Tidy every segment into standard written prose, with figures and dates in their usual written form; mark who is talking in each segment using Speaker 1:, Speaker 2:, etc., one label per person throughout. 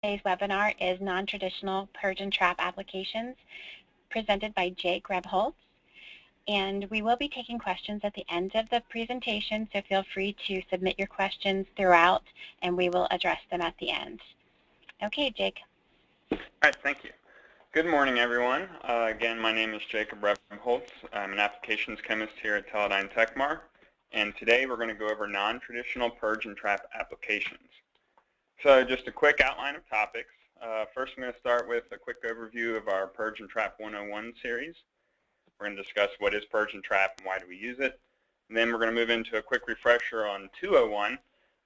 Speaker 1: Today's webinar is Non-Traditional Purge and Trap Applications, presented by Jake Rebholz. And we will be taking questions at the end of the presentation, so feel free to submit your questions throughout, and we will address them at the end. Okay, Jake.
Speaker 2: All right, thank you. Good morning, everyone. Again, my name is Jacob Rebholz. I'm an applications chemist here at Teledyne Tekmar, and today we're going to go over non-traditional purge and trap applications. So just a quick outline of topics. First, I'm going to start with a quick overview of our Purge and Trap 101 series. We're going to discuss what is Purge and Trap and why do we use it. And then we're going to move into a quick refresher on 201,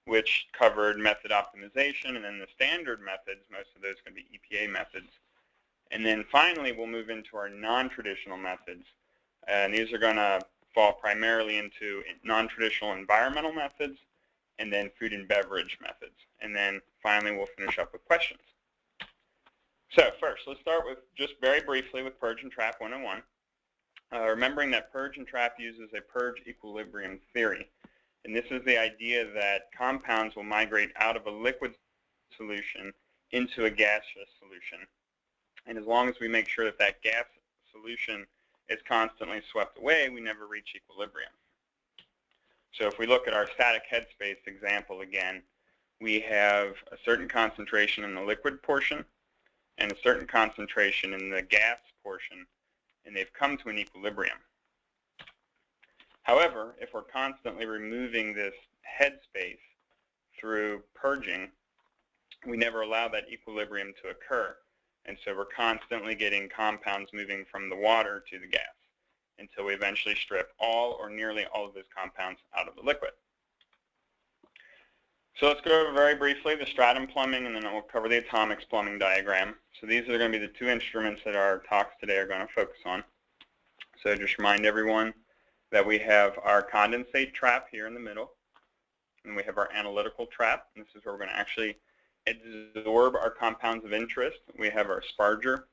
Speaker 2: which covered method optimization, and then the standard methods. Most of those are going to be EPA methods. And then finally, we'll move into our non-traditional methods. And these are going to fall primarily into non-traditional environmental methods, and then food and beverage methods. And then finally, we'll finish up with questions. So first, let's start with just very briefly with Purge and Trap 101. Remembering that Purge and Trap uses a purge equilibrium theory. And this is the idea that compounds will migrate out of a liquid solution into a gaseous solution. And as long as we make sure that that gas solution is constantly swept away, we never reach equilibrium. So if we look at our static headspace example again, we have a certain concentration in the liquid portion and a certain concentration in the gas portion, and they've come to an equilibrium. However, if we're constantly removing this headspace through purging, we never allow that equilibrium to occur. And so we're constantly getting compounds moving from the water to the gas until we eventually strip all or nearly all of those compounds out of the liquid. So let's go over very briefly the stratum plumbing, and then we'll cover the atomics plumbing diagram. So these are going to be the two instruments that our talks today are going to focus on. So just remind everyone that we have our condensate trap here in the middle, and we have our analytical trap. And this is where we're going to actually absorb our compounds of interest. We have our sparger,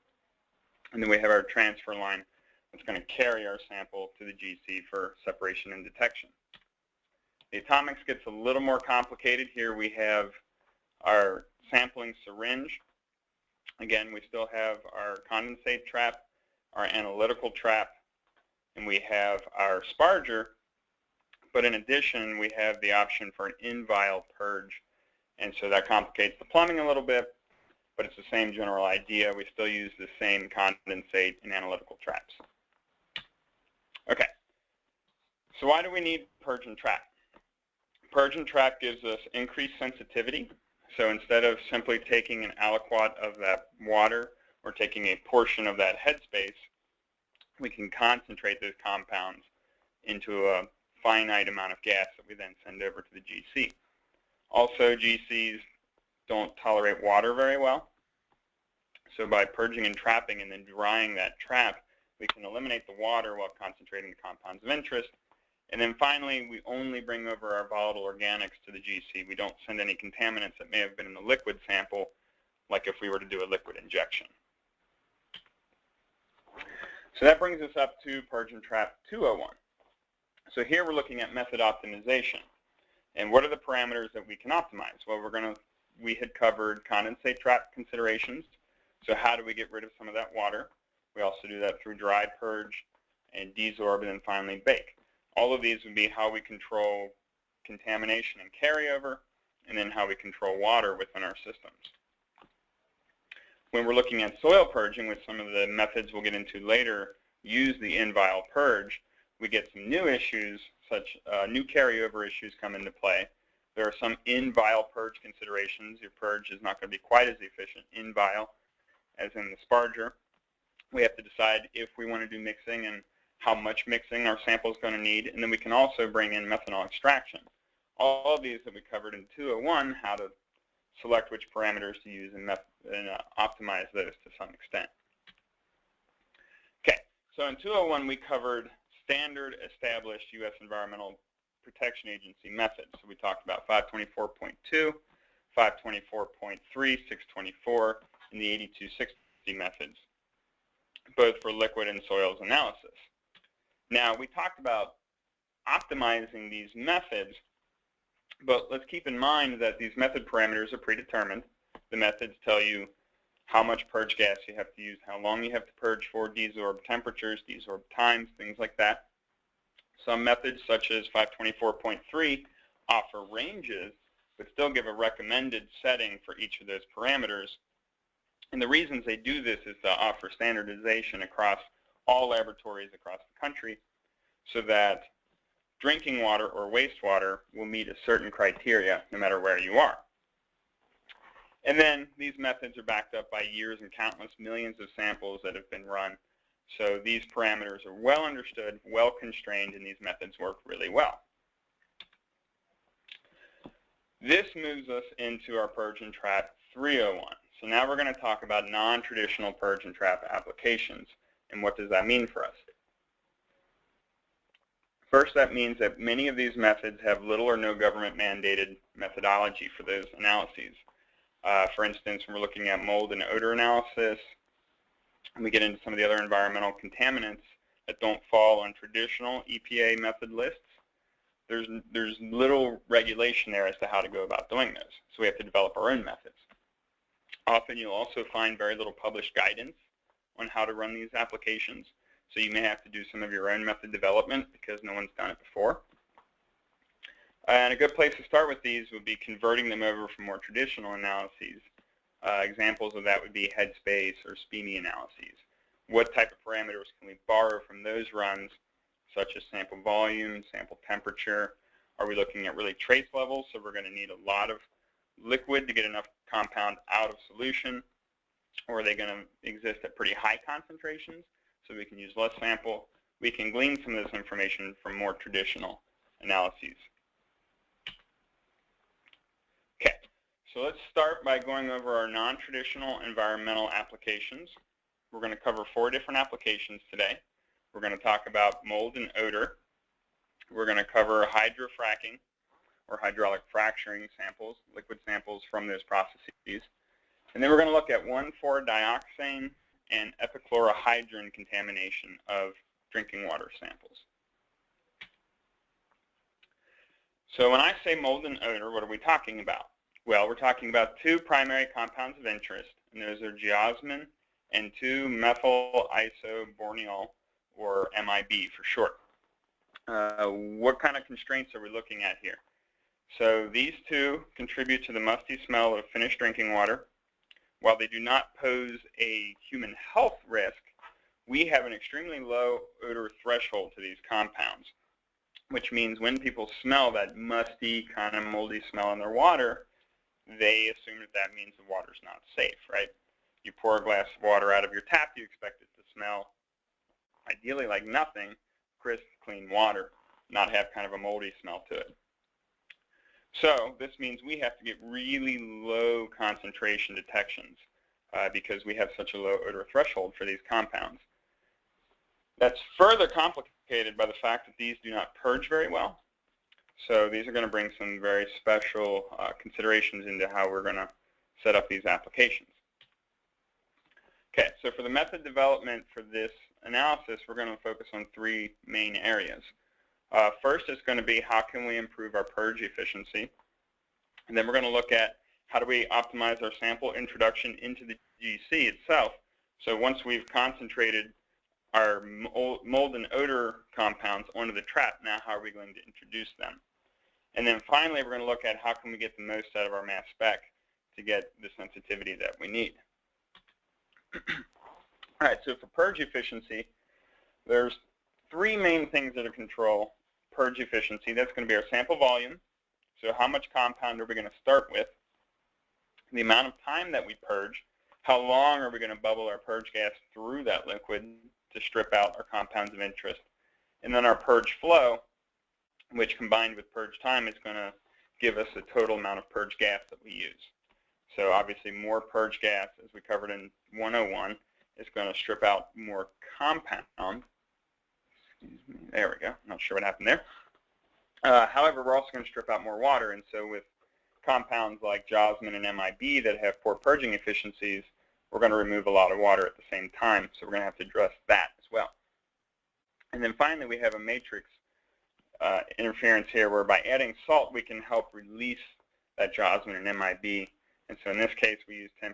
Speaker 2: and then we have our transfer line that's going to carry our sample to the GC for separation and detection. The atomics gets a little more complicated. Here we have our sampling syringe. Again, we still have our condensate trap, our analytical trap, and we have our sparger. But in addition, we have the option for an in-vial purge. And so that complicates the plumbing a little bit, but it's the same general idea. We still use the same condensate and analytical traps. Okay, so why do we need Purge and Trap? Purge and Trap gives us increased sensitivity. So instead of simply taking an aliquot of that water or taking a portion of that headspace, we can concentrate those compounds into a finite amount of gas that we then send over to the GC. Also, GCs don't tolerate water very well. So by purging and trapping and then drying that trap, we can eliminate the water while concentrating the compounds of interest. And then finally, we only bring over our volatile organics to the GC. We don't send any contaminants that may have been in the liquid sample, like if we were to do a liquid injection. So that brings us up to Purge and Trap 201. So here we're looking at method optimization. And what are the parameters that we can optimize? Well, we had covered condensate trap considerations. So how do we get rid of some of that water? We also do that through dry purge and desorb, and then finally bake. All of these would be how we control contamination and carryover, and then how we control water within our systems. When we're looking at soil purging, which some of the methods we'll get into later use the in-vial purge, we get some new issues, such new carryover issues come into play. There are some in-vial purge considerations. Your purge is not going to be quite as efficient in-vial as in the sparger. We have to decide if we want to do mixing and how much mixing our sample is going to need. And then we can also bring in methanol extraction. All of these that we covered in 201, how to select which parameters to use and optimize those to some extent. Okay, so in 201 we covered standard established U.S. Environmental Protection Agency methods. So we talked about 524.2, 524.3, 624, and the 8260 methods, both for liquid and soils analysis. Now, we talked about optimizing these methods, but let's keep in mind that these method parameters are predetermined. The methods tell you how much purge gas you have to use, how long you have to purge for, desorb temperatures, desorb times, things like that. Some methods, such as 524.3, offer ranges, but still give a recommended setting for each of those parameters. And the reasons they do this is to offer standardization across all laboratories across the country so that drinking water or wastewater will meet a certain criteria no matter where you are. And then these methods are backed up by years and countless millions of samples that have been run. So these parameters are well understood, well constrained, and these methods work really well. This moves us into our Purge and Trap 301. So now we're going to talk about non-traditional Purge and Trap applications. And what does that mean for us? First, that means that many of these methods have little or no government-mandated methodology for those analyses. For instance, when we're looking at mold and odor analysis, and we get into some of the other environmental contaminants that don't fall on traditional EPA method lists, there's little regulation there as to how to go about doing those. So we have to develop our own methods. Often you'll also find very little published guidance on how to run these applications. So you may have to do some of your own method development because no one's done it before. And a good place to start with these would be converting them over from more traditional analyses. Examples of that would be headspace or SPEME analyses. What type of parameters can we borrow from those runs, such as sample volume, sample temperature? Are we looking at really trace levels? So we're going to need a lot of liquid to get enough compound out of solution. Or are they going to exist at pretty high concentrations so we can use less sample? We can glean some of this information from more traditional analyses. Okay, so let's start by going over our non-traditional environmental applications. We're going to cover 4 different applications today. We're going to talk about mold and odor. We're going to cover hydrofracking or hydraulic fracturing samples, liquid samples from those processes. And then we're going to look at 1,4-dioxane and epichlorohydrin contamination of drinking water samples. So when I say mold and odor, what are we talking about? Well, we're talking about 2 primary compounds of interest, and those are geosmin and 2-methyl-isoborneol, or MIB for short. What kind of constraints are we looking at here? So these 2 contribute to the musty smell of finished drinking water. While they do not pose a human health risk, we have an extremely low odor threshold to these compounds, which means when people smell that musty, kind of moldy smell in their water, they assume that that means the water's not safe, right? You pour a glass of water out of your tap, you expect it to smell ideally like nothing, crisp, clean water, not have kind of a moldy smell to it. So this means we have to get really low concentration detections because we have such a low odor threshold for these compounds. That's further complicated by the fact that these do not purge very well. So these are going to bring some very special considerations into how we're going to set up these applications. Okay, so for the method development for this analysis, we're going to focus on 3 main areas. First is going to be how can we improve our purge efficiency. And then we're going to look at how do we optimize our sample introduction into the GC itself. So once we've concentrated our mold and odor compounds onto the trap, now how are we going to introduce them? And then finally, we're going to look at how can we get the most out of our mass spec to get the sensitivity that we need. All right, so for purge efficiency, there's 3 main things that control purge efficiency. That's going to be our sample volume. So how much compound are we going to start with? The amount of time that we purge. How long are we going to bubble our purge gas through that liquid to strip out our compounds of interest? And then our purge flow, which combined with purge time is going to give us the total amount of purge gas that we use. So obviously more purge gas, as we covered in 101, is going to strip out more compound. Excuse me, there we go. I'm not sure what happened there. However, we're also going to strip out more water, and so with compounds like geosmin and MIB that have poor purging efficiencies, we're going to remove a lot of water at the same time, so we're going to have to address that as well. And then finally, we have a matrix interference here, where by adding salt, we can help release that geosmin and MIB And so in this case, we use 10%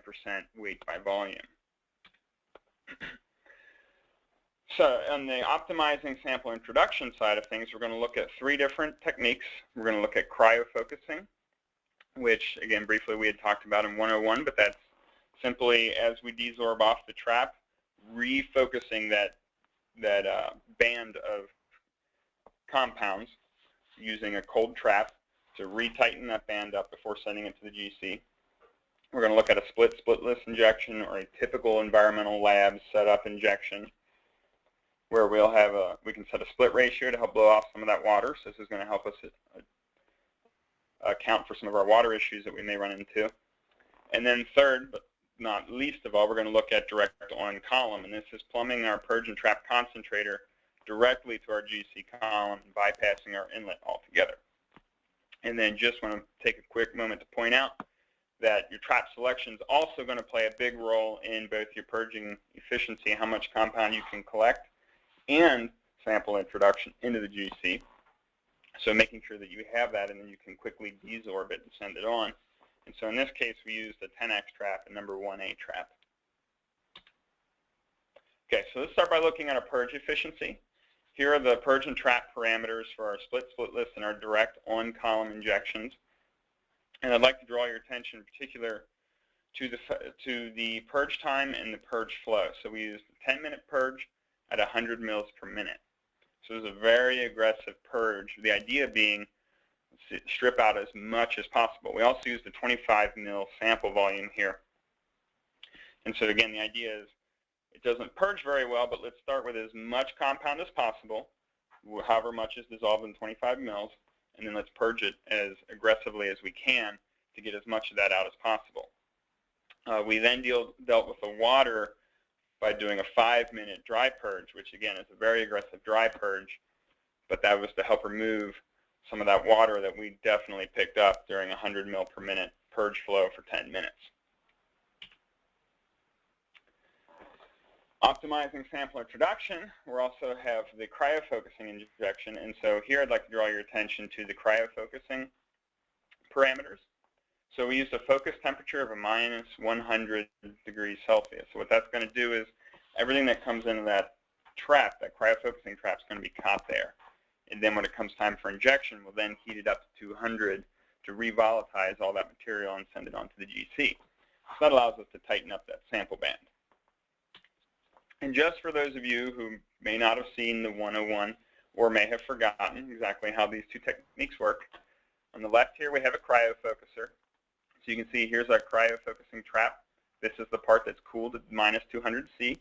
Speaker 2: weight by volume. So on the optimizing sample introduction side of things, we're going to look at 3 different techniques. We're going to look at cryo focusing, which, again, briefly we had talked about in 101, but that's simply as we desorb off the trap, refocusing that band of compounds using a cold trap to retighten that band up before sending it to the GC. We're going to look at a splitless injection, or a typical environmental lab setup injection, where we can set a split ratio to help blow off some of that water. So this is going to help us account for some of our water issues that we may run into. And then third, but not least of all, we're going to look at direct on column, and this is plumbing our Purge and Trap concentrator directly to our GC column, bypassing our inlet altogether. And then just want to take a quick moment to point out that your trap selection is also going to play a big role in both your purging efficiency, how much compound you can collect, and sample introduction into the GC. So making sure that you have that, and then you can quickly desorb it and send it on. And so in this case, we used a 10x trap and number 1A trap. Okay, so let's start by looking at our purge efficiency. Here are the purge and trap parameters for our splitless, and our direct on-column injections. And I'd like to draw your attention in particular to the purge time and the purge flow. So we used a 10-minute purge at 100 mils per minute. So it was a very aggressive purge, the idea being strip out as much as possible. We also used a 25 mil sample volume here. And so again, the idea is it doesn't purge very well, but let's start with as much compound as possible, however much is dissolved in 25 mils, and then let's purge it as aggressively as we can to get as much of that out as possible. We then dealt with the water by doing a 5-minute dry purge, which again is a very aggressive dry purge, but that was to help remove some of that water that we definitely picked up during 100 mil per minute purge flow for 10 minutes. Optimizing sample introduction, we also have the cryo focusing injection, and so here I'd like to draw your attention to the cryo focusing parameters. So we used a focus temperature of a minus 100 degrees Celsius. So what that's going to do is everything that comes into that trap, that cryo focusing trap, is going to be caught there. And then when it comes time for injection, we'll then heat it up to 200 to revolatize all that material and send it on to the GC. So that allows us to tighten up that sample band. And just for those of you who may not have seen the 101 or may have forgotten exactly how these 2 techniques work, on the left here we have a cryo focuser. So you can see here's our cryo focusing trap. This is the part that's cooled at minus 200 C.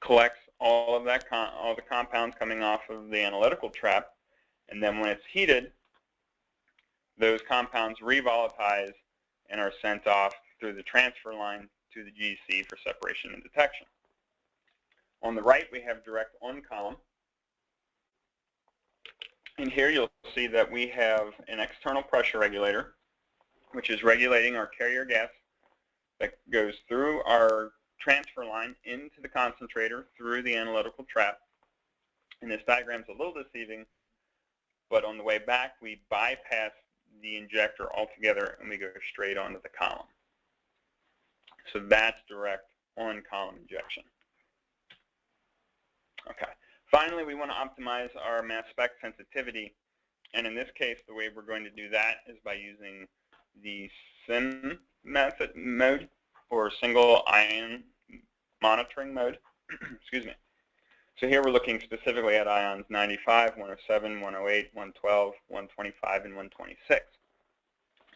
Speaker 2: Collects all of that, all the compounds coming off of the analytical trap, and then when it's heated, those compounds revolatize and are sent off through the transfer line to the GC for separation and detection. On the right, we have direct on column, and here you'll see that we have an external pressure regulator, which is regulating our carrier gas that goes through our transfer line into the concentrator through the analytical trap. And this diagram's a little deceiving, but on the way back, we bypass the injector altogether and we go straight onto the column. So that's direct on-column injection. Okay. Finally, we want to optimize our mass spec sensitivity, and in this case, the way we're going to do that is by using the SIM mode, or single ion monitoring mode. Excuse me. So here we're looking specifically at ions 95, 107, 108, 112, 125, and 126.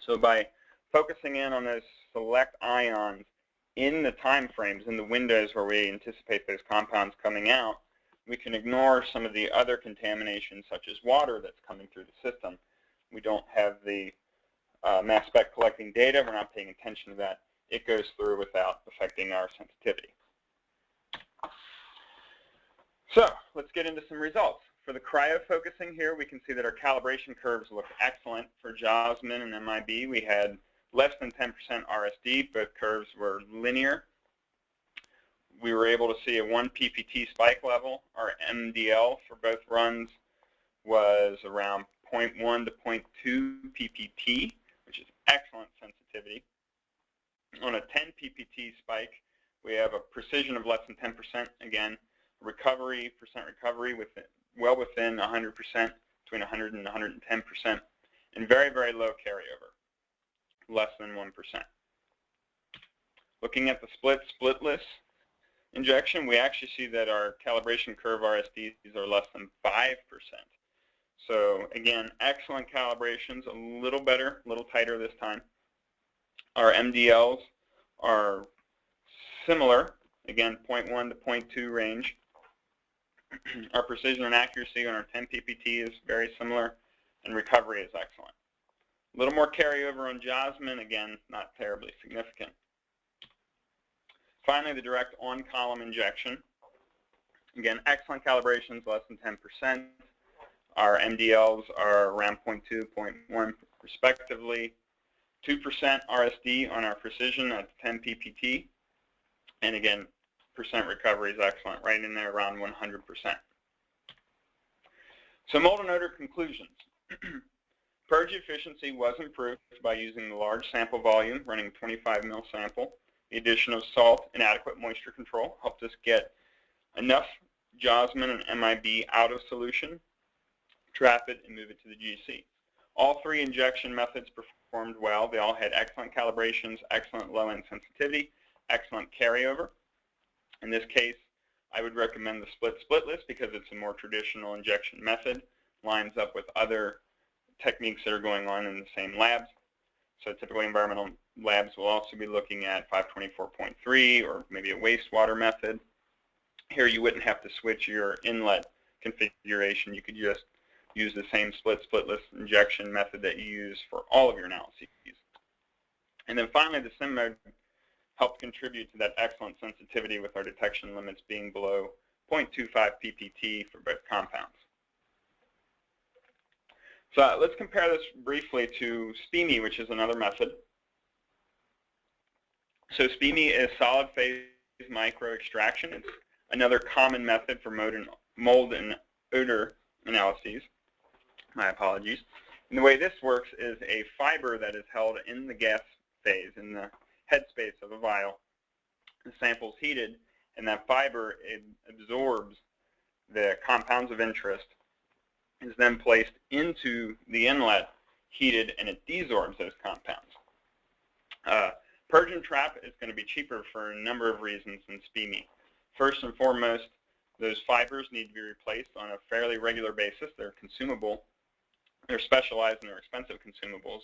Speaker 2: So by focusing in on those select ions in the time frames, in the windows where we anticipate those compounds coming out, we can ignore some of the other contaminations such as water that's coming through the system. We don't have the mass spec collecting data. We're not paying attention to that. It goes through without affecting our sensitivity. So let's get into some results. For the cryo focusing here, we can see that our calibration curves look excellent. For Jasmine and MIB, we had less than 10% RSD. Both curves were linear. We were able to see a 1 ppt spike level. Our MDL for both runs was around 0.1 to 0.2 ppt, which is excellent sensitivity. On a 10 ppt spike, we have a precision of less than 10%. Again, percent recovery well within 100%, between 100 and 110%, and very, very low carryover, less than 1%. Looking at the splitless injection, we actually see that our calibration curve RSDs are less than 5%. So again, excellent calibrations, a little better, a little tighter this time. Our MDLs are similar, again, 0.1 to 0.2 range. Our precision and accuracy on our 10 ppt is very similar, and recovery is excellent. A little more carryover on Jasmine, again, not terribly significant. Finally, the direct on-column injection. Again, excellent calibrations, less than 10%. Our MDLs are around 0.2, 0.1 respectively. 2% RSD on our precision at 10 ppt. And again, percent recovery is excellent, right in there around 100%. So mold and odor conclusions. Purge efficiency was improved by using the large sample volume, running 25 ml sample. The addition of salt and adequate moisture control helped us get enough Jasmine and MIB out of solution, trap it, and move it to the GC. All three injection methods performed well. They all had excellent calibrations, excellent low-end sensitivity, excellent carryover. In this case, I would recommend the splitless because it's a more traditional injection method, lines up with other techniques that are going on in the same labs. So typically environmental labs will also be looking at 524.3 or maybe a wastewater method. Here you wouldn't have to switch your inlet configuration. You could just use the same splitless injection method that you use for all of your analyses. And then finally, the sim mode helped contribute to that excellent sensitivity with our detection limits being below 0.25 ppt for both compounds. So let's compare this briefly to SPME, which is another method. So SPME is solid phase microextraction. It's another common method for mold and odor analyses. My apologies. And the way this works is a fiber that is held in the gas phase, in the headspace of a vial. The sample is heated, and that fiber absorbs the compounds of interest, is then placed into the inlet, heated, and it desorbs those compounds. Purge and Trap is going to be cheaper for a number of reasons than SPME. First and foremost, those fibers need to be replaced on a fairly regular basis. They're consumable. They're specialized and they're expensive consumables.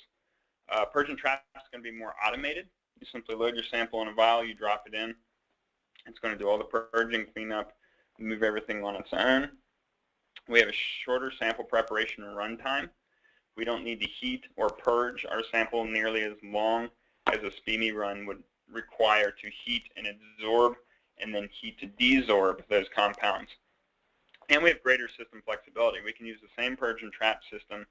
Speaker 2: Purge and Trap is going to be more automated. You simply load your sample in a vial, you drop it in. It's going to do all the purging, cleanup, move everything on its own. We have a shorter sample preparation and run time. We don't need to heat or purge our sample nearly as long as a SPME run would require to heat and absorb and then heat to desorb those compounds. And we have greater system flexibility. We can use the same Purge and Trap system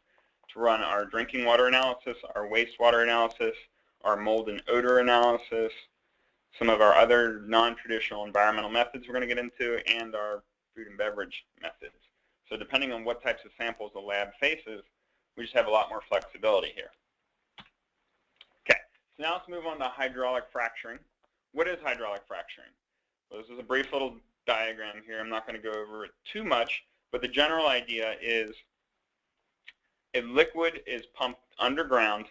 Speaker 2: to run our drinking water analysis, our wastewater analysis, our mold and odor analysis, some of our other non-traditional environmental methods we're going to get into, and our food and beverage methods. So depending on what types of samples the lab faces, we just have a lot more flexibility here. Okay, so now let's move on to hydraulic fracturing. What is hydraulic fracturing? Well, this is a brief little diagram here. I'm not going to go over it too much, but the general idea is a liquid is pumped underground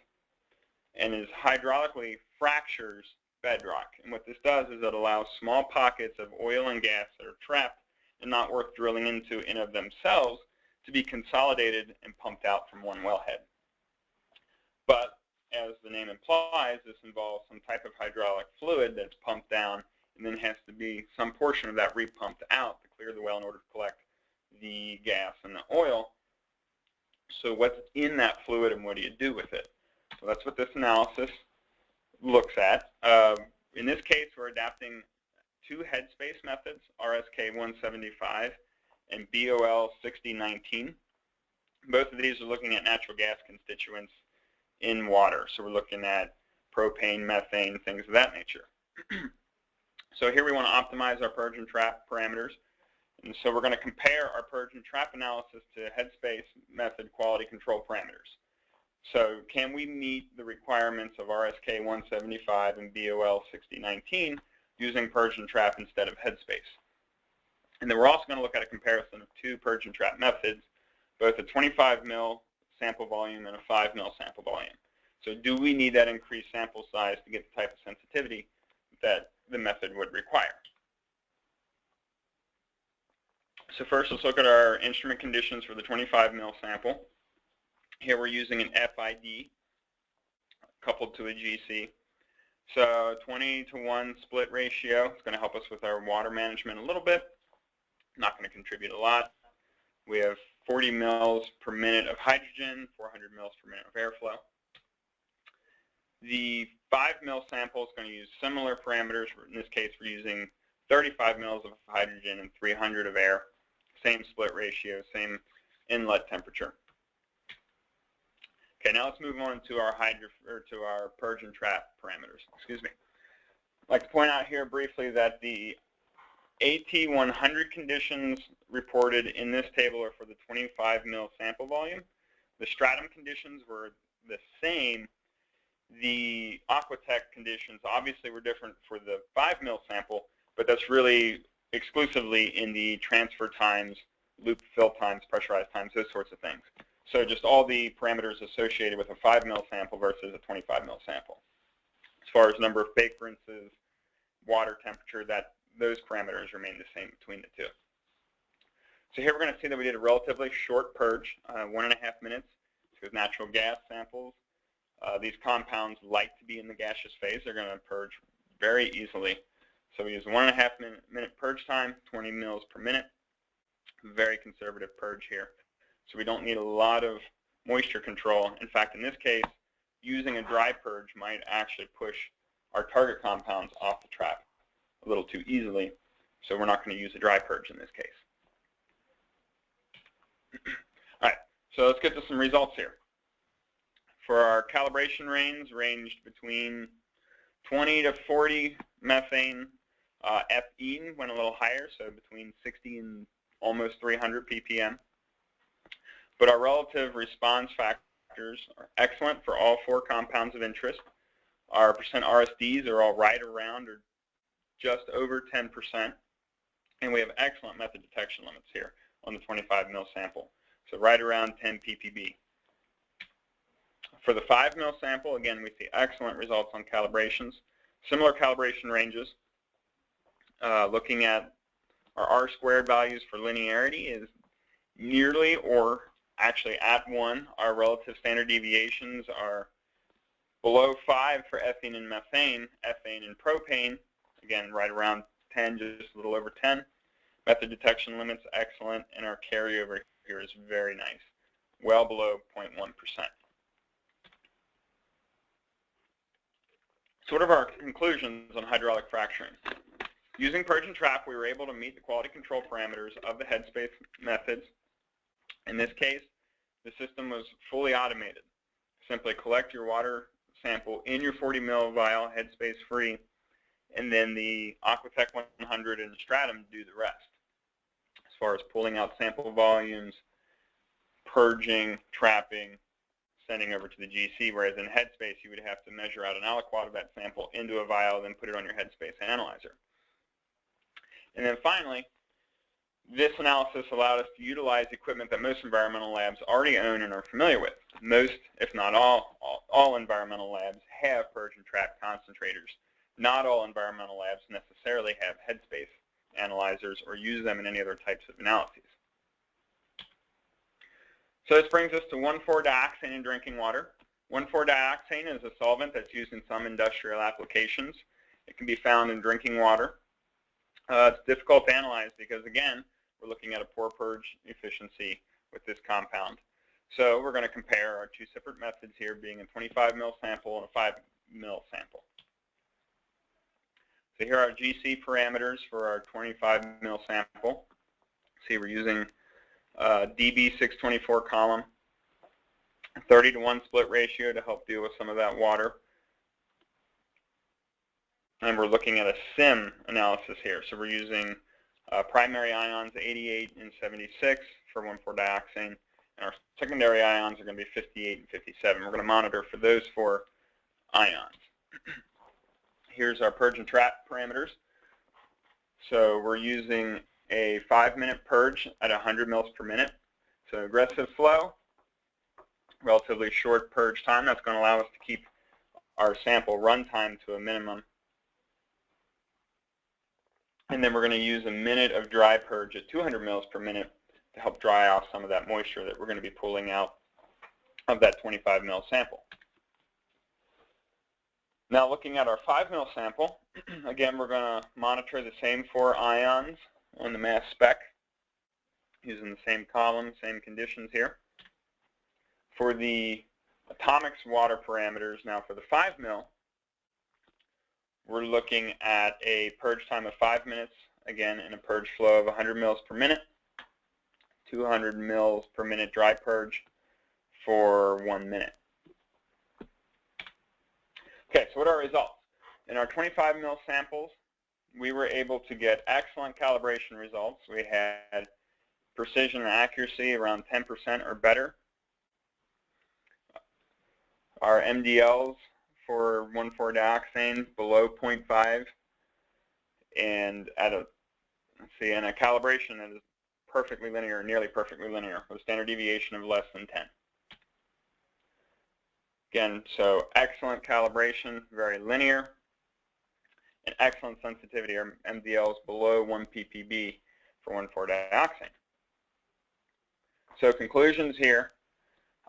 Speaker 2: and is hydraulically fractures bedrock. And what this does is it allows small pockets of oil and gas that are trapped and not worth drilling into in of themselves to be consolidated and pumped out from one wellhead. But as the name implies, this involves some type of hydraulic fluid that's pumped down, and then has to be some portion of that repumped out to clear the well in order to collect the gas and the oil. So what's in that fluid and what do you do with it? So that's what this analysis looks at. In this case, we're adapting two headspace methods, RSK 175 and BOL 6019. Both of these are looking at natural gas constituents in water. So we're looking at propane, methane, things of that nature. So here we want to optimize our Purge and Trap parameters. And so we're going to compare our Purge and Trap analysis to headspace method quality control parameters. So can we meet the requirements of RSK 175 and BOL 6019 using Purge and Trap instead of headspace? And then we're also going to look at a comparison of two Purge and Trap methods, both a 25 ml sample volume and a 5 ml sample volume. So do we need that increased sample size to get the type of sensitivity that the method would require? So first, let's look at our instrument conditions for the 25 ml sample. Here we're using an FID coupled to a GC. So 20:1 split ratio. It's going to help us with our water management a little bit. Not going to contribute a lot. We have 40 mils per minute of hydrogen, 400 mils per minute of airflow. The 5 mil sample is going to use similar parameters. In this case, we're using 35 mils of hydrogen and 300 of air. Same split ratio, same inlet temperature. Okay, now let's move on to our Purge and Trap parameters. Excuse me. I'd like to point out here briefly that the AT100 conditions reported in this table are for the 25 mil sample volume. The stratum conditions were the same. The Aquatech conditions obviously were different for the 5 mil sample, but that's really exclusively in the transfer times, loop fill times, pressurized times, those sorts of things. So just all the parameters associated with a 5 mil sample versus a 25 mil sample. As far as number of bake rinses, water temperature, those parameters remain the same between the two. So here we're going to see that we did a relatively short purge, 1.5 minutes, with natural gas samples. These compounds like to be in the gaseous phase. They're going to purge very easily. So we use 1.5 minute purge time, 20 mils per minute. Very conservative purge here. So we don't need a lot of moisture control. In fact, in this case, using a dry purge might actually push our target compounds off the trap a little too easily. So we're not going to use a dry purge in this case. All right, so let's get to some results here. For our calibration range, ranged between 20 to 40 methane. FE went a little higher, so between 60 and almost 300 ppm. But our relative response factors are excellent for all 4 compounds of interest. Our percent RSDs are all right around or just over 10%. And we have excellent method detection limits here on the 25 mil sample, so right around 10 ppb. For the 5 mil sample, again, we see excellent results on calibrations. Similar calibration ranges. Looking at our R-squared values for linearity is nearly or actually at 1. Our relative standard deviations are below 5 for ethane and methane. Ethane and propane, again, right around 10, just a little over 10. Method detection limits excellent, and our carryover here is very nice, well below 0.1%. So what are our conclusions on hydraulic fracturing? Using Purge and Trap, we were able to meet the quality control parameters of the headspace methods. In this case, the system was fully automated. Simply collect your water sample in your 40 ml vial, headspace free, and then the Aquatech 100 and Stratum do the rest. As far as pulling out sample volumes, purging, trapping, sending over to the GC, whereas in headspace you would have to measure out an aliquot of that sample into a vial, then put it on your headspace analyzer. And then finally, this analysis allowed us to utilize equipment that most environmental labs already own and are familiar with. Most, if not all environmental labs have Purge and Trap concentrators. Not all environmental labs necessarily have headspace analyzers or use them in any other types of analyses. So this brings us to 1,4-dioxane in drinking water. 1,4-dioxane is a solvent that's used in some industrial applications. It can be found in drinking water. It's difficult to analyze because, again, we're looking at a poor purge efficiency with this compound. So we're going to compare our 2 separate methods here, being a 25 ml sample and a 5 ml sample. So here are our GC parameters for our 25 ml sample. See, we're using DB624 column, 30:1 split ratio to help deal with some of that water. And we're looking at a SIM analysis here. So we're using primary ions 88 and 76 for 1,4-dioxane, And our secondary ions are going to be 58 and 57. We're going to monitor for those 4 ions. Here's our purge and trap parameters. So we're using a 5-minute purge at 100 mils per minute. So aggressive flow, relatively short purge time. That's going to allow us to keep our sample run time to a minimum. And then we're going to use a minute of dry purge at 200 mils per minute to help dry off some of that moisture that we're going to be pulling out of that 25 mil sample. Now looking at our 5 mil sample, again we're going to monitor the same 4 ions on the mass spec using the same column, same conditions here. For the atomics water parameters, now for the 5 mil, we're looking at a purge time of 5 minutes, again in a purge flow of 100 mils per minute, 200 mils per minute dry purge for 1 minute. Okay, so what are our results? In our 25 mil samples, we were able to get excellent calibration results. We had precision and accuracy around 10% or better. Our MDLs for 1,4-dioxane below 0.5, and at a calibration that is perfectly linear, nearly perfectly linear, with a standard deviation of less than 10. Again, so excellent calibration, very linear, and excellent sensitivity, or MDLs below 1 ppb for 1,4-dioxane. So conclusions here,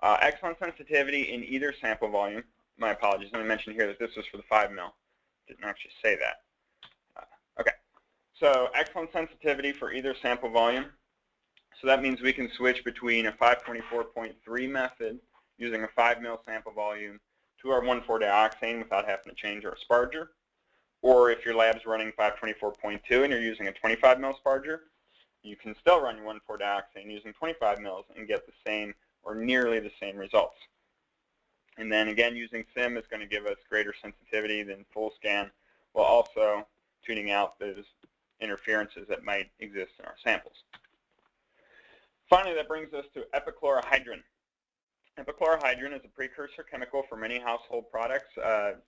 Speaker 2: excellent sensitivity in either sample volume. My apologies, let me mention here that this was for the 5 mil. Didn't actually say that. Okay, so excellent sensitivity for either sample volume. So that means we can switch between a 524.3 method using a 5 mil sample volume to our 1,4-dioxane without having to change our sparger. Or if your lab's running 524.2 and you're using a 25 mil sparger, you can still run your 1,4-dioxane using 25 mils and get the same or nearly the same results. And then again, using SIM is going to give us greater sensitivity than full scan, while also tuning out those interferences that might exist in our samples. Finally, that brings us to epichlorohydrin. Epichlorohydrin is a precursor chemical for many household products.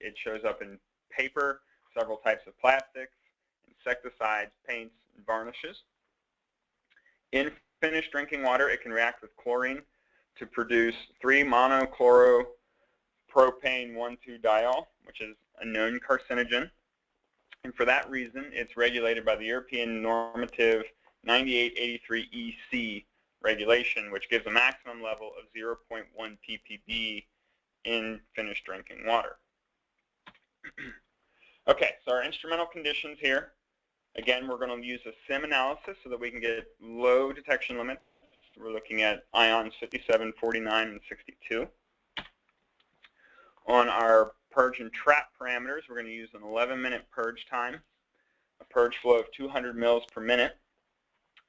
Speaker 2: It shows up in paper, several types of plastics, insecticides, paints, and varnishes. In finished drinking water, it can react with chlorine to produce 3-monochloro propane 1,2-diol, which is a known carcinogen. And for that reason, it's regulated by the European normative 9883 EC regulation, which gives a maximum level of 0.1 ppb in finished drinking water. Okay, so our instrumental conditions here. Again, we're going to use a SIM analysis so that we can get low detection limits. We're looking at ions 57, 49, and 62. On our purge and trap parameters, we're going to use an 11-minute purge time, a purge flow of 200 mils per minute,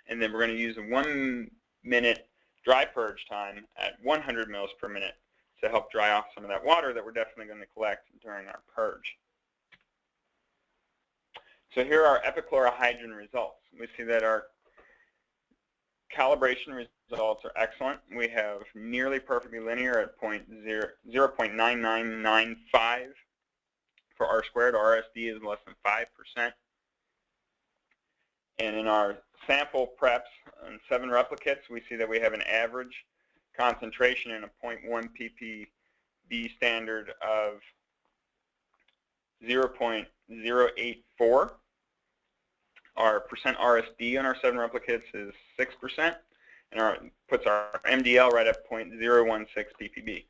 Speaker 2: and then we're going to use a 1-minute dry purge time at 100 mils per minute to help dry off some of that water that we're definitely going to collect during our purge. So here are our epichlorohydrin results. We see that our calibration results are excellent. We have nearly perfectly linear at 0.9995 for R squared. RSD is less than 5%. And in our sample preps and 7 replicates, we see that we have an average concentration in a 0.1 ppb standard of 0.084. Our percent RSD on our 7 replicates is 6%, and puts our MDL right at 0.016 ppb.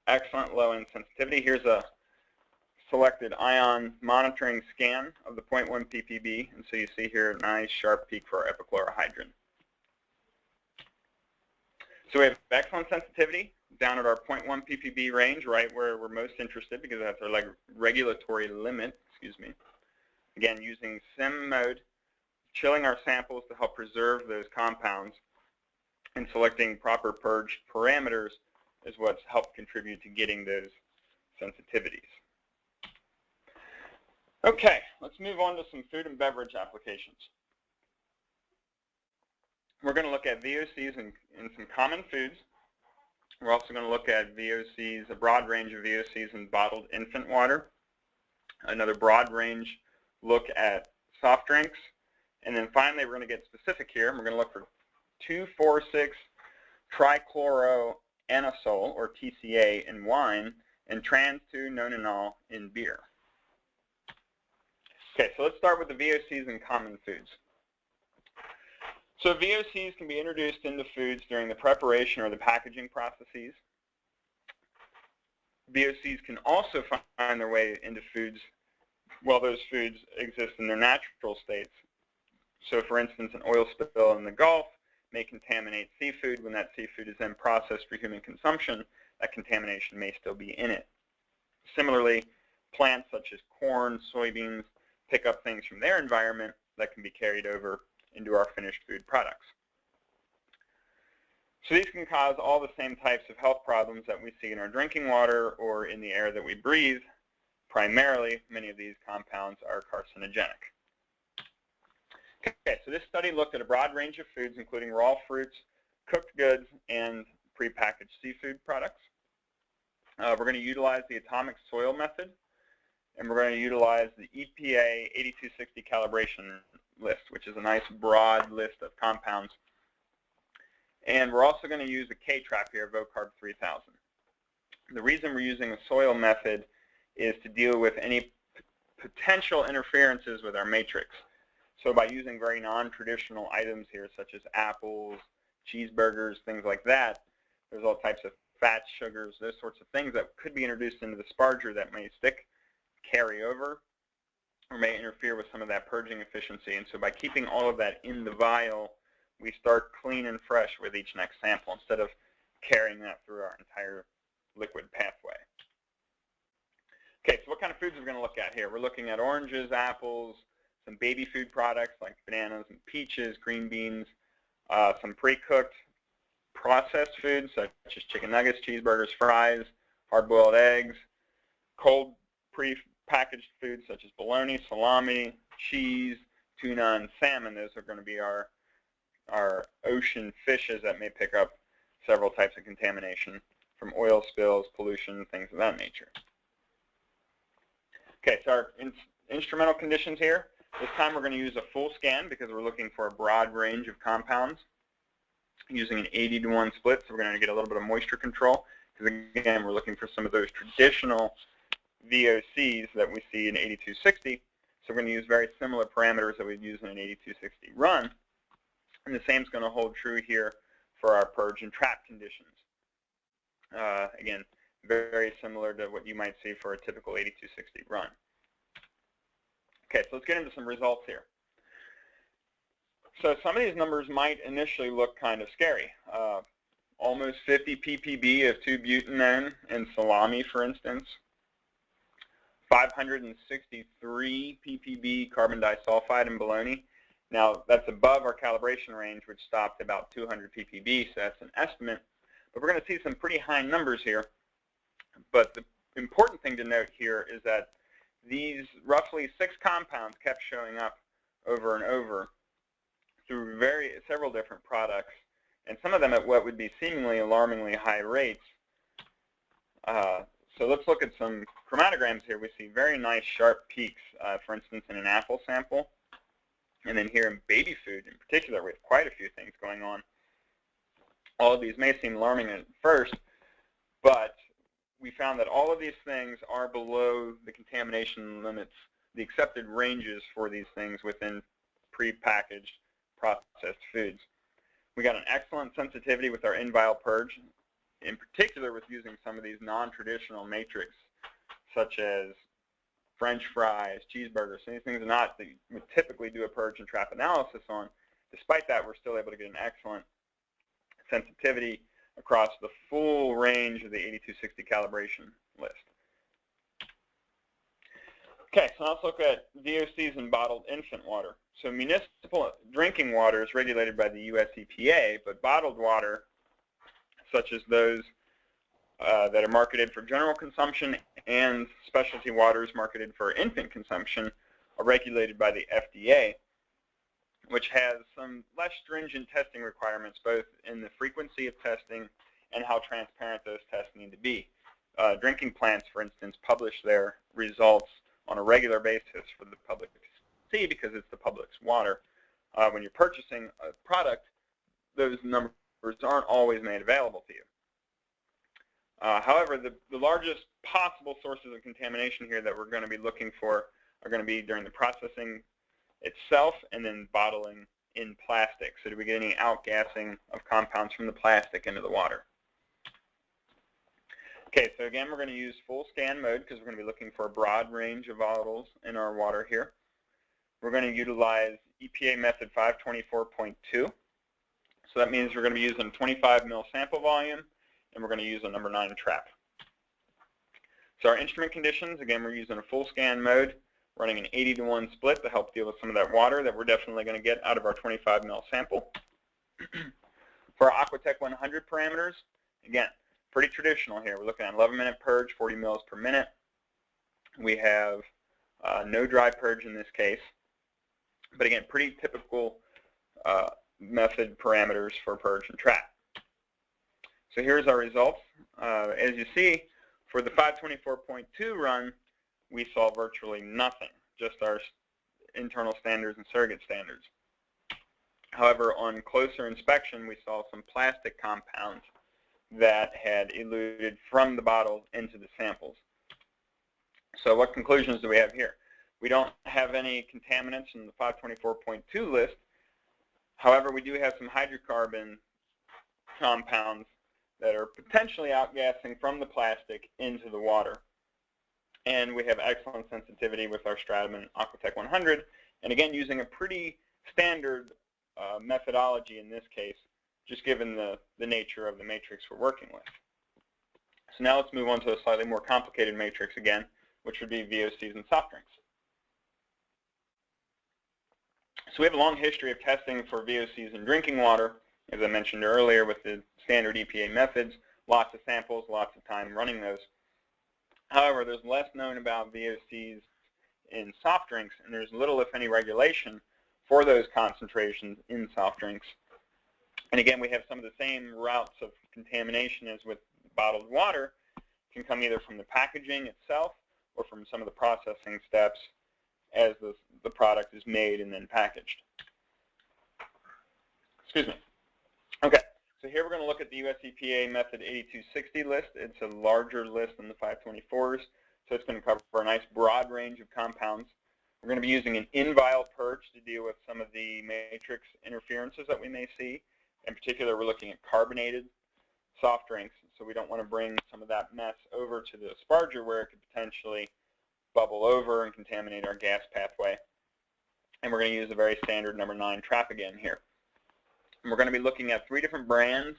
Speaker 2: Excellent low end sensitivity. Here's a selected ion monitoring scan of the 0.1 ppb, and so you see here a nice sharp peak for our epichlorohydrin. So we have excellent sensitivity down at our 0.1 ppb range, right where we're most interested because that's our regulatory limit, Again, using SIM mode, chilling our samples to help preserve those compounds, and selecting proper purge parameters is what's helped contribute to getting those sensitivities. Okay, let's move on to some food and beverage applications. We're going to look at VOCs in some common foods We're also going to look at VOCs, a broad range of VOCs in bottled infant water, another broad range look at soft drinks, and then finally we're going to get specific here. We're going to look for 2,4,6-trichloroanisole, or Tca, in wine, and trans-2-nonanol in beer. Okay, so let's start with the VOCs in common foods. So VOCs can be introduced into foods during the preparation or the packaging processes. VOCs can also find their way into foods while those foods exist in their natural states. So for instance, an oil spill in the Gulf may contaminate seafood. When that seafood is then processed for human consumption, that contamination may still be in it. Similarly, plants such as corn, soybeans, pick up things from their environment that can be carried over into our finished food products. So these can cause all the same types of health problems that we see in our drinking water or in the air that we breathe. Primarily, many of these compounds are carcinogenic. Okay, so this study looked at a broad range of foods, including raw fruits, cooked goods, and prepackaged seafood products. We're going to utilize the atomic soil method, and we're going to utilize the EPA 8260 calibration list, which is a nice broad list of compounds. And we're also going to use a K-trap here, Vocarb 3000. The reason we're using the soil method is to deal with any potential interferences with our matrix. So by using very non-traditional items here, such as apples, cheeseburgers, things like that, there's all types of fats, sugars, those sorts of things that could be introduced into the sparger that may stick, carry over, or may interfere with some of that purging efficiency. And so by keeping all of that in the vial, we start clean and fresh with each next sample instead of carrying that through our entire liquid pathway. Okay, so what kind of foods are we going to look at here? We're looking at oranges, apples, some baby food products like bananas and peaches, green beans, some pre-cooked processed foods such as chicken nuggets, cheeseburgers, fries, hard-boiled eggs, cold pre-packaged foods such as bologna, salami, cheese, tuna, and salmon. Those are going to be our ocean fishes that may pick up several types of contamination from oil spills, pollution, things of that nature. Okay, so our instrumental conditions here. This time we're going to use a full scan because we're looking for a broad range of compounds using an 80-to-1 split, so we're going to get a little bit of moisture control because, again, we're looking for some of those traditional VOCs that we see in 8260. So we're going to use very similar parameters that we'd use in an 8260 run. And the same is going to hold true here for our purge and trap conditions. Again, very similar to what you might see for a typical 8260 run. Okay, so let's get into some results here. So some of these numbers might initially look kind of scary. Almost 50 ppb of 2-butanone in salami, for instance. 563 ppb carbon disulfide in bologna. Now, that's above our calibration range, which stopped about 200 ppb, so that's an estimate. But we're going to see some pretty high numbers here. But the important thing to note here is that these roughly 6 compounds kept showing up over and over through several different products, and some of them at what would be seemingly alarmingly high rates. So let's look at some chromatograms here. We see very nice sharp peaks, for instance, in an apple sample. And then here in baby food in particular, we have quite a few things going on. All of these may seem alarming at first, but we found that all of these things are below the contamination limits, the accepted ranges for these things within prepackaged processed foods. We got an excellent sensitivity with our in-vial purge, in particular with using some of these non-traditional matrix, such as French fries, cheeseburgers. These things are not that you would typically do a purge and trap analysis on. Despite that, we're still able to get an excellent sensitivity across the full range of the 8260 calibration list. Okay, so let's look at VOCs in bottled infant water. So municipal drinking water is regulated by the US EPA, but bottled water, such as those that are marketed for general consumption and specialty waters marketed for infant consumption, are regulated by the FDA, which has some less stringent testing requirements both in the frequency of testing and how transparent those tests need to be. Drinking plants, for instance, publish their results on a regular basis for the public to see because it's the public's water. When you're purchasing a product, those numbers aren't always made available to you. However, the largest possible sources of contamination here that we're going to be looking for are going to be during the processing itself and then bottling in plastic. So do we get any outgassing of compounds from the plastic into the water? Okay, so again, we're going to use full scan mode because we're going to be looking for a broad range of volatiles in our water here. We're going to utilize EPA method 524.2. So that means we're going to be using 25 ml sample volume, and we're going to use a number 9 trap. So our instrument conditions, again, we're using a full scan mode, running an 80-to-1 split to help deal with some of that water that we're definitely going to get out of our 25 ml sample. For our Aquatech 100 parameters, again, pretty traditional here. We're looking at 11-minute purge, 40 mils per minute. We have no dry purge in this case. But again, pretty typical method parameters for Purge and Trap. So here's our results. As you see, for the 524.2 run, we saw virtually nothing, just our internal standards and surrogate standards. However, on closer inspection, we saw some plastic compounds that had eluted from the bottles into the samples. So what conclusions do we have here? We don't have any contaminants in the 524.2 list. However, we do have some hydrocarbon compounds that are potentially outgassing from the plastic into the water. And we have excellent sensitivity with our Stratamin Aquatech 100. And again, using a pretty standard methodology in this case, just given the nature of the matrix we're working with. So now let's move on to a slightly more complicated matrix again, which would be VOCs and soft drinks. So we have a long history of testing for VOCs in drinking water, as I mentioned earlier, with the standard EPA methods, lots of samples, lots of time running those. However, there's less known about VOCs in soft drinks, and there's little, if any, regulation for those concentrations in soft drinks. And again, we have some of the same routes of contamination as with bottled water. It can come either from the packaging itself or from some of the processing steps as the product is made and then packaged. Excuse me. Okay, so here we're going to look at the US EPA method 8260 list. It's a larger list than the 524s, so it's going to cover a nice broad range of compounds. We're going to be using an in-vial purge to deal with some of the matrix interferences that we may see. In particular, we're looking at carbonated soft drinks, so we don't want to bring some of that mess over to the asparger where it could potentially bubble over and contaminate our gas pathway. And we're going to use a very standard number 9 trap again here. And we're going to be looking at 3 different brands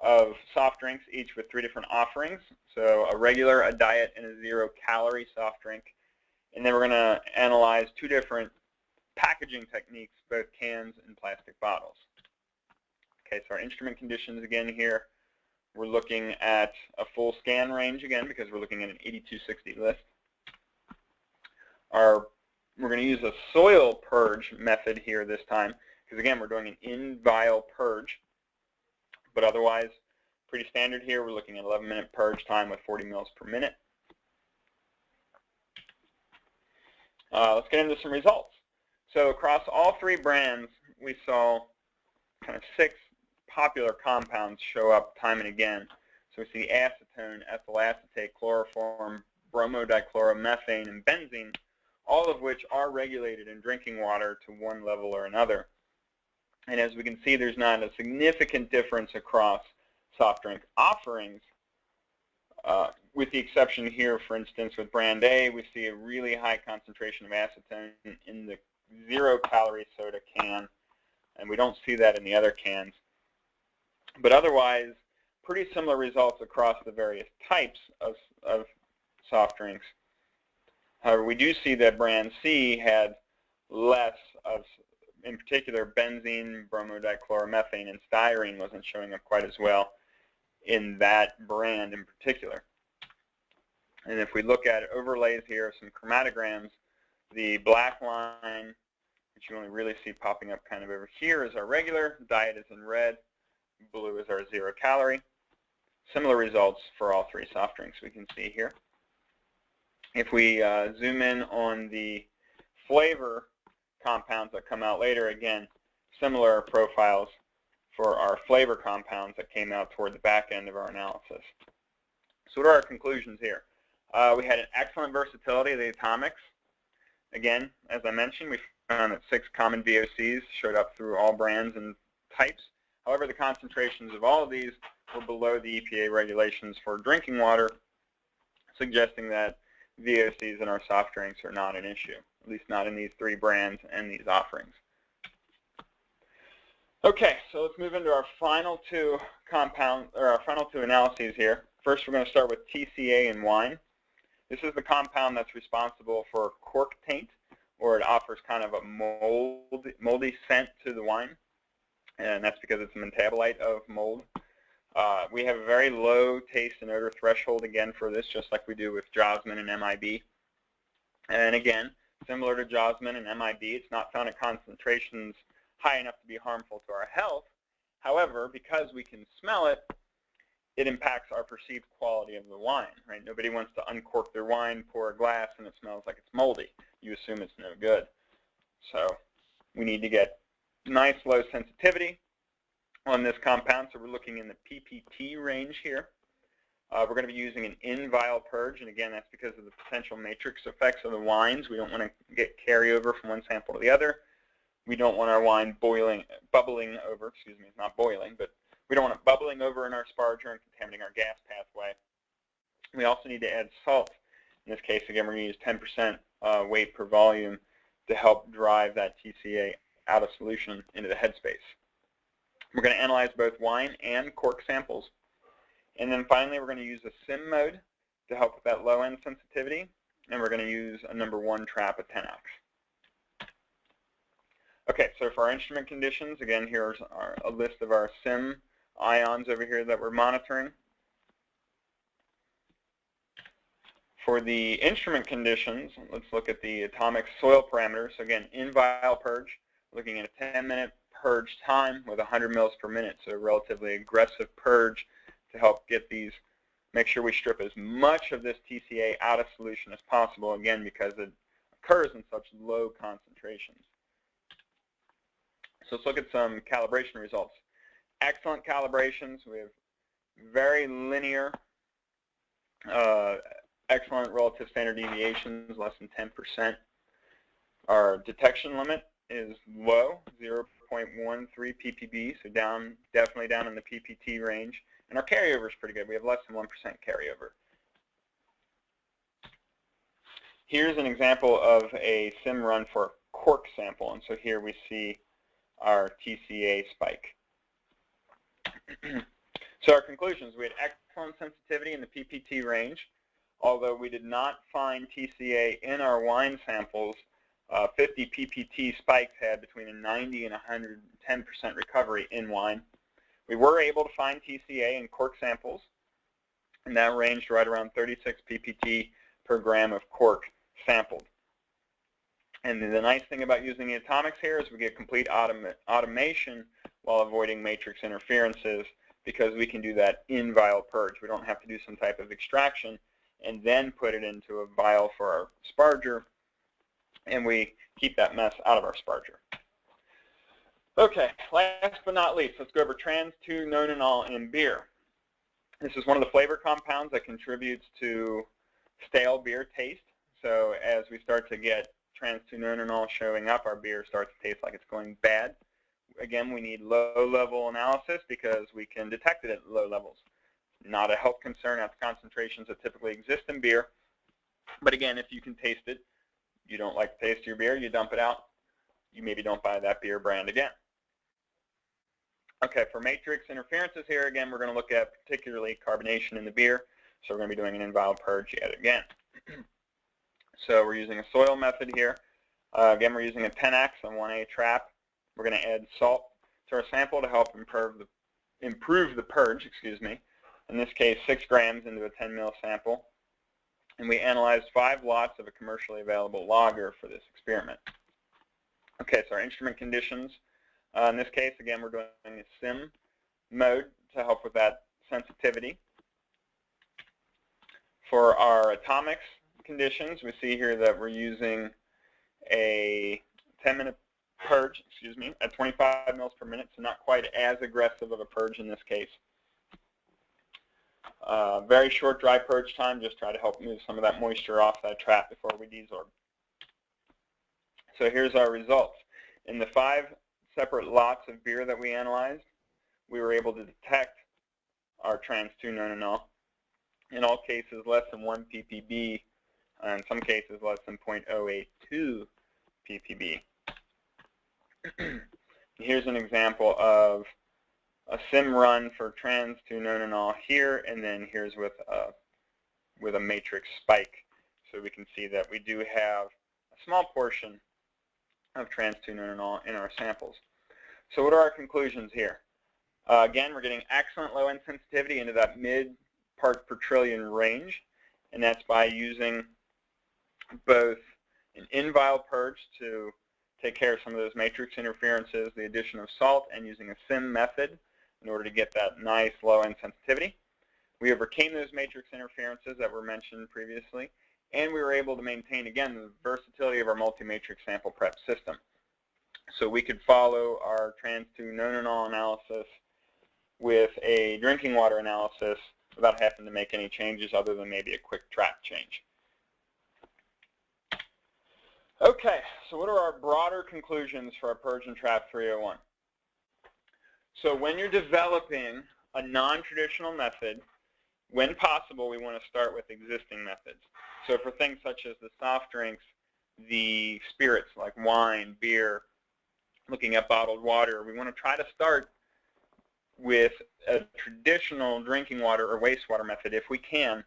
Speaker 2: of soft drinks, each with 3 different offerings. So a regular, a diet, and a 0-calorie soft drink. And then we're going to analyze 2 different packaging techniques, both cans and plastic bottles. Okay, so our instrument conditions again here, we're looking at a full scan range again because we're looking at an 8260 list. We're going to use a soil purge method here this time because again we're doing an in-vial purge, but otherwise pretty standard here. We're looking at 11-minute purge time with 40 mils per minute. Let's get into some results. So across all 3 brands, we saw kind of 6 popular compounds show up time and again. So we see acetone, ethyl acetate, chloroform, bromodichloromethane, and benzene, all of which are regulated in drinking water to one level or another. And as we can see, there's not a significant difference across soft drink offerings, with the exception here, for instance, with brand A, we see a really high concentration of acetone in the 0-calorie soda can, and we don't see that in the other cans. But otherwise, pretty similar results across the various types of soft drinks. However, we do see that brand C had less of, in particular, benzene, bromodichloromethane, and styrene wasn't showing up quite as well in that brand in particular. And if we look at overlays here of some chromatograms, the black line, which you only really see popping up kind of over here, is our regular. Diet is in red. Blue is our 0-calorie. similar results for all three soft drinks we can see here. If we zoom in on the flavor compounds that come out later, again, similar profiles for our flavor compounds that came out toward the back end of our analysis. So what are our conclusions here? We had an excellent versatility of the atomics. Again, as I mentioned, we found that 6 common VOCs showed up through all brands and types. However, the concentrations of all of these were below the EPA regulations for drinking water, suggesting that VOCs in our soft drinks are not an issue, at least not in these 3 brands and these offerings. Okay, so let's move into our final 2 analyses here. First, we're going to start with Tca and Wine. This is the compound that's responsible for cork taint, or it offers kind of a moldy scent to the wine, and that's because it's a metabolite of mold. We have a very low taste and odor threshold, again, for this, just like we do with Jasmine and MIB. And again, similar to Jasmine and MIB, it's not found at concentrations high enough to be harmful to our health. However, because we can smell it, it impacts our perceived quality of the wine, right? Nobody wants to uncork their wine, pour a glass, and it smells like it's moldy. You assume it's no good. So we need to get nice low sensitivity on this compound, so we're looking in the PPT range here. We're going to be using an in-vial purge, and again, that's because of the potential matrix effects of the wines. We don't want to get carryover from one sample to the other. We don't want our wine bubbling over, excuse me, not boiling, but we don't want it bubbling over in our sparger and contaminating our gas pathway. We also need to add salt. In this case, again, we're going to use 10% weight per volume to help drive that TCA out of solution into the headspace. We're going to analyze both wine and cork samples. And then finally, we're going to use a sim mode to help with that low-end sensitivity. And we're going to use a #1 trap at 10x. Okay, so for our instrument conditions, again, here's a list of our sim ions over here that we're monitoring. For the instrument conditions, let's look at the atomic soil parameters. So again, in-vial purge, looking at a 10-minute purge time with 100 mils per minute, so a relatively aggressive purge to help get these, make sure we strip as much of this TCA out of solution as possible, again, because it occurs in such low concentrations. So let's look at some calibration results. Excellent calibrations. We have very linear, excellent relative standard deviations, less than 10%. Our detection limit is low, 0.13 ppb, so definitely down in the PPT range. And our carryover is pretty good. We have less than 1% carryover. Here's an example of a sim run for a cork sample. And so here we see our TCA spike. So our conclusions, we had excellent sensitivity in the PPT range. Although we did not find TCA in our wine samples, 50 PPT spikes had between a 90 and 110% recovery in wine. We were able to find TCA in cork samples, and that ranged right around 36 PPT per gram of cork sampled. And the nice thing about using the atomics here is we get complete automation while avoiding matrix interferences, because we can do that in vial purge. We don't have to do some type of extraction and then put it into a vial for our sparger, and we keep that mess out of our sparger. Okay, last but not least, let's go over trans 2-nonanol in beer. This is one of the flavor compounds that contributes to stale beer taste. So as we start to get trans 2-nonanol showing up, our beer starts to taste like it's going bad. Again, we need low-level analysis because we can detect it at low levels. Not a health concern at the concentrations that typically exist in beer. But again, if you can taste it, you don't like the taste of your beer, you dump it out. You maybe don't buy that beer brand again. Okay, for matrix interferences here, again, we're going to look at particularly carbonation in the beer. So we're going to be doing an in-vial purge yet again. So we're using a soil method here. Again, we're using a 10x and 1A trap. We're going to add salt to our sample to help improve the purge, excuse me. In this case, 6 grams into a 10 ml sample. And we analyzed 5 lots of a commercially available lager for this experiment. Okay, so our instrument conditions. In this case, again, we're doing a sim mode to help with that sensitivity. For our atomics conditions, we see here that we're using a 10-minute purge, at 25 mils per minute, so not quite as aggressive of a purge in this case. Very short dry purge time, just try to help move some of that moisture off that trap before we desorb. So here's our results. In the 5 separate lots of beer that we analyzed, we were able to detect our trans 2-nonanol. In all cases, less than 1 ppb, and in some cases less than 0.082 ppb. Here's an example of a sim run for trans 2-nonanol here, and then here's with a matrix spike. So we can see that we do have a small portion of trans 2-nonanol in our samples. So what are our conclusions here? Again, we're getting excellent low-end sensitivity into that mid parts per trillion range, and that's by using both an in-vial purge to take care of some of those matrix interferences, the addition of salt, and using a sim method in order to get that nice low-end sensitivity. We overcame those matrix interferences that were mentioned previously, and we were able to maintain, again, the versatility of our multi-matrix sample prep system. So we could follow our trans 2-nonanol analysis with a drinking water analysis without having to make any changes other than maybe a quick trap change. Okay, so what are our broader conclusions for our Purge and Trap 301? So when you're developing a non-traditional method, when possible, we want to start with existing methods. So for things such as the soft drinks, the spirits like wine, beer, looking at bottled water, we want to try to start with a traditional drinking water or wastewater method if we can,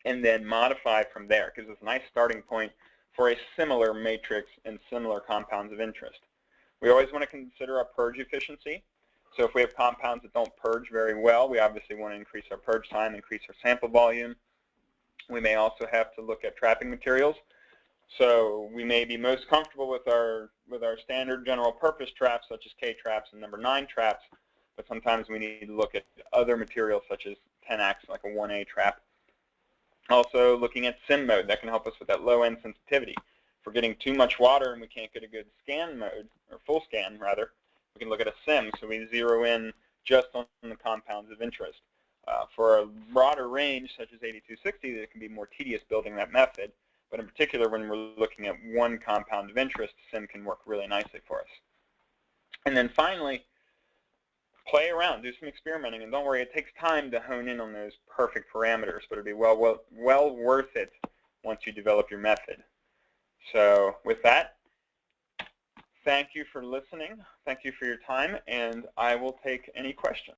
Speaker 2: and then modify from there, because it's a nice starting point for a similar matrix and similar compounds of interest. We always want to consider our purge efficiency. So if we have compounds that don't purge very well, we obviously want to increase our purge time, increase our sample volume. We may also have to look at trapping materials. So we may be most comfortable with our standard general purpose traps such as K traps and number 9 traps, but sometimes we need to look at other materials such as 10X, like a 1A trap. Also looking at sim mode, that can help us with that low end sensitivity. If we're getting too much water and we can't get a good scan mode, or full scan rather, we can look at a sim, so we zero in just on the compounds of interest. For a broader range such as 8260, it can be more tedious building that method, but in particular when we're looking at one compound of interest, sim can work really nicely for us. And then finally, play around, do some experimenting, and don't worry, it takes time to hone in on those perfect parameters, but it'll be well worth it once you develop your method. So with that, thank you for listening, thank you for your time, and I will take any questions.